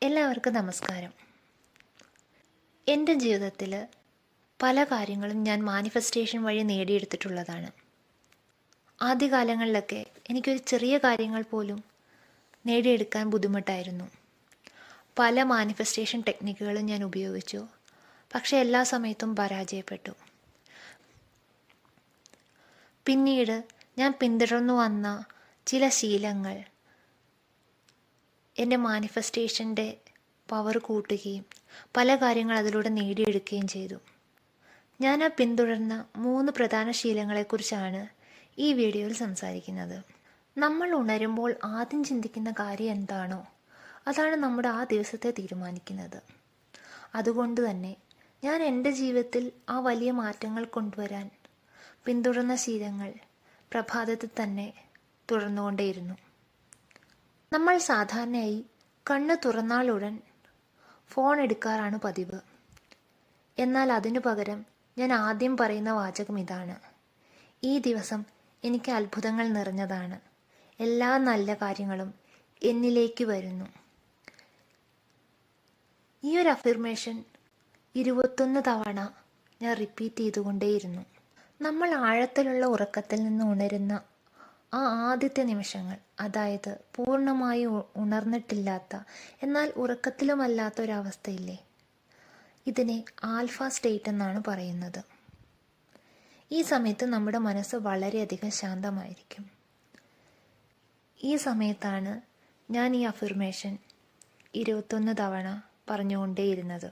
എല്ലാവർക്കും നമസ്കാരം. എൻ്റെ ജീവിതത്തിൽ പല കാര്യങ്ങളും ഞാൻ മാനിഫെസ്റ്റേഷൻ വഴി നേടിയെടുത്തിട്ടുള്ളതാണ്. ആദ്യകാലങ്ങളിലൊക്കെ എനിക്കൊരു ചെറിയ കാര്യങ്ങൾ പോലും നേടിയെടുക്കാൻ ബുദ്ധിമുട്ടായിരുന്നു. പല മാനിഫെസ്റ്റേഷൻ ടെക്നിക്കുകളും ഞാൻ ഉപയോഗിച്ചു, പക്ഷേ എല്ലാ സമയത്തും പരാജയപ്പെട്ടു. പിന്നീട് ഞാൻ പിന്തുടർന്നു വന്ന ചില ശീലങ്ങൾ എൻ്റെ മാനിഫെസ്റ്റേഷൻ്റെ പവർ കൂട്ടുകയും പല കാര്യങ്ങൾ അതിലൂടെ നേടിയെടുക്കുകയും ചെയ്തു. ഞാൻ പിന്തുടർന്ന 3 പ്രധാന ശീലങ്ങളെക്കുറിച്ചാണ് ഈ വീഡിയോയിൽ സംസാരിക്കുന്നത്. നമ്മൾ ഉണരുമ്പോൾ ആദ്യം ചിന്തിക്കുന്ന കാര്യം എന്താണോ അതാണ് നമ്മുടെ ആ ദിവസത്തെ തീരുമാനിക്കുന്നത്. അതുകൊണ്ട് തന്നെ ഞാൻ എൻ്റെ ജീവിതത്തിൽ ആ വലിയ മാറ്റങ്ങൾ കൊണ്ടുവരാൻ പിന്തുടർന്ന ശീലങ്ങൾ പ്രഭാതത്തിൽ തന്നെ തുടർന്നുകൊണ്ടേയിരുന്നു. നമ്മൾ സാധാരണയായി കണ്ണ് തുറന്നാലുടൻ ഫോൺ എടുക്കാറാണ് പതിവ്. എന്നാൽ അതിനു പകരം ഞാൻ ആദ്യം പറയുന്ന വാചകം ഇതാണ്: ഈ ദിവസം എനിക്ക് അത്ഭുതങ്ങൾ നിറഞ്ഞതാണ്, എല്ലാ നല്ല കാര്യങ്ങളും എന്നിലേക്ക് വരുന്നു. ഈ ഒരു അഫിർമേഷൻ 21 തവണ ഞാൻ റിപ്പീറ്റ് ചെയ്തുകൊണ്ടേയിരുന്നു. നമ്മൾ ആഴത്തിലുള്ള ഉറക്കത്തിൽ നിന്ന് ഉണരുന്ന ആ ആദ്യത്തെ നിമിഷങ്ങൾ, അതായത് പൂർണ്ണമായി ഉണർന്നിട്ടില്ലാത്ത എന്നാൽ ഉറക്കത്തിലുമല്ലാത്ത ഒരവസ്ഥയില്ലേ, ഇതിനെ ആൽഫ സ്റ്റേറ്റ് എന്നാണ് പറയുന്നത്. ഈ സമയത്ത് നമ്മുടെ മനസ്സ് വളരെയധികം ശാന്തമായിരിക്കും. ഈ സമയത്താണ് ഞാൻ ഈ അഫിർമേഷൻ 21 തവണ പറഞ്ഞുകൊണ്ടേയിരുന്നത്.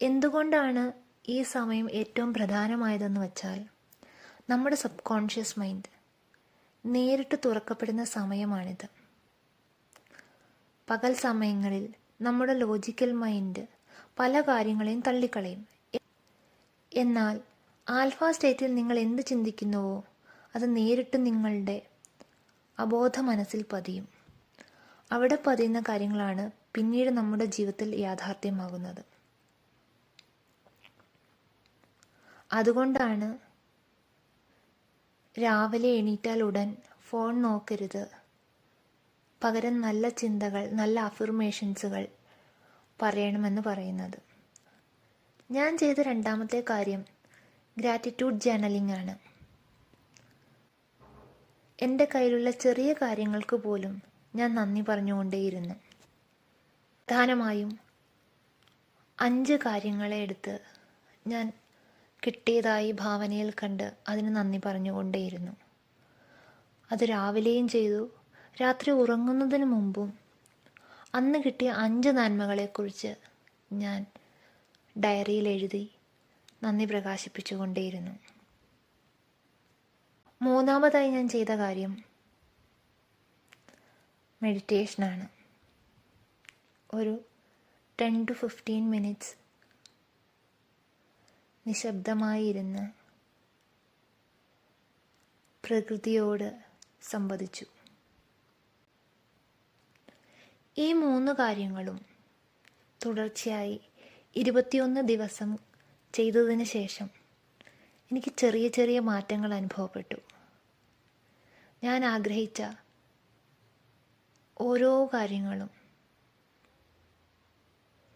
എന്തുകൊണ്ടാണ് ഈ സമയം ഏറ്റവും പ്രധാനമായതെന്ന് വെച്ചാൽ, നമ്മുടെ സബ് കോൺഷ്യസ് മൈൻഡ് നേരിട്ട് തുറക്കപ്പെടുന്ന സമയമാണിത്. പകൽ സമയങ്ങളിൽ നമ്മുടെ ലോജിക്കൽ മൈൻഡ് പല കാര്യങ്ങളെയും തള്ളിക്കളയും. എന്നാൽ ആൽഫ സ്റ്റേറ്റിൽ നിങ്ങൾ എന്ത് ചിന്തിക്കുന്നുവോ അത് നേരിട്ട് നിങ്ങളുടെ അബോധ മനസ്സിൽ പതിയും. അവിടെ പതിയുന്ന കാര്യങ്ങളാണ് പിന്നീട് നമ്മുടെ ജീവിതത്തിൽ യാഥാർത്ഥ്യമാകുന്നത്. അതുകൊണ്ടാണ് രാവിലെ എണീറ്റാൽ ഉടൻ ഫോൺ നോക്കരുത്, പകരം നല്ല ചിന്തകൾ, നല്ല അഫിർമേഷൻസുകൾ പറയണമെന്ന് പറയുന്നത്. ഞാൻ ചെയ്ത രണ്ടാമത്തെ കാര്യം ഗ്രാറ്റിറ്റ്യൂഡ് ജേർണലിംഗ് ആണ്. എൻ്റെ കയ്യിലുള്ള ചെറിയ കാര്യങ്ങൾക്ക് പോലും ഞാൻ നന്ദി പറഞ്ഞുകൊണ്ടേയിരുന്നു. പ്രധാനമായും 5 കാര്യങ്ങളെ എടുത്ത് ഞാൻ കിട്ടിയതായി ഭാവനയിൽ കണ്ട് അതിന് നന്ദി പറഞ്ഞുകൊണ്ടേയിരുന്നു. അത് രാവിലെയും ചെയ്തു, രാത്രി ഉറങ്ങുന്നതിന് മുമ്പും അന്ന് കിട്ടിയ 5 നന്മകളെക്കുറിച്ച് ഞാൻ ഡയറിയിൽ എഴുതി നന്ദി പ്രകാശിപ്പിച്ചുകൊണ്ടേയിരുന്നു. മൂന്നാമതായി ഞാൻ ചെയ്ത കാര്യം മെഡിറ്റേഷനാണ്. ഒരു 10 to 15 മിനിറ്റ്സ് നിശബ്ദമായി ഇരുന്ന് പ്രകൃതിയോട് സംവദിച്ചു. ഈ 3 കാര്യങ്ങളും തുടർച്ചയായി 21 ദിവസം ചെയ്തതിന് ശേഷം എനിക്ക് ചെറിയ ചെറിയ മാറ്റങ്ങൾ അനുഭവപ്പെട്ടു. ഞാൻ ആഗ്രഹിച്ച ഓരോ കാര്യങ്ങളും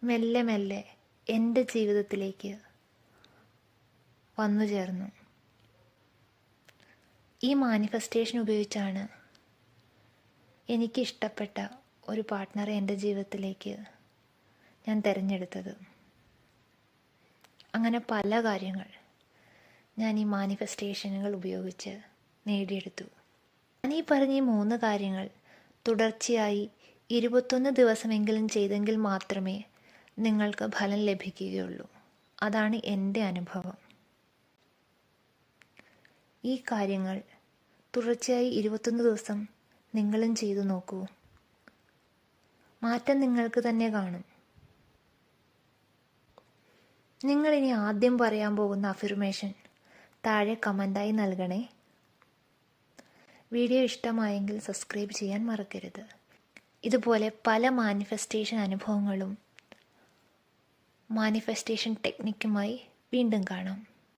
മെല്ലെ മെല്ലെ എൻ്റെ ജീവിതത്തിലേക്ക് വന്നു ചേർന്നു. ഈ മാനിഫെസ്റ്റേഷൻ ഉപയോഗിച്ചാണ് എനിക്കിഷ്ടപ്പെട്ട ഒരു പാർട്ട്ണറെ എൻ്റെ ജീവിതത്തിലേക്ക് ഞാൻ തിരഞ്ഞെടുത്തത്. അങ്ങനെ പല കാര്യങ്ങൾ ഞാൻ ഈ മാനിഫെസ്റ്റേഷനുകൾ ഉപയോഗിച്ച് നേടിയെടുത്തു. ഞാൻ ഈ പറഞ്ഞ 3 കാര്യങ്ങൾ തുടർച്ചയായി 21 ദിവസമെങ്കിലും ചെയ്തെങ്കിൽ മാത്രമേ നിങ്ങൾക്ക് ഫലം ലഭിക്കുകയുള്ളൂ. അതാണ് എൻ്റെ അനുഭവം. ഈ കാര്യങ്ങൾ തുടർച്ചയായി 21 ദിവസം നിങ്ങളും ചെയ്തു നോക്കൂ. മാറ്റം നിങ്ങൾക്ക് തന്നെ കാണും. നിങ്ങളിനി ആദ്യം പറയാൻ പോകുന്ന അഫിർമേഷൻ താഴെ കമൻ്റായി നൽകണേ. വീഡിയോ ഇഷ്ടമായെങ്കിൽ സബ്സ്ക്രൈബ് ചെയ്യാൻ മറക്കരുത്. ഇതുപോലെ പല മാനിഫെസ്റ്റേഷൻ അനുഭവങ്ങളും മാനിഫെസ്റ്റേഷൻ ടെക്നിക്കുമായി വീണ്ടും കാണാം.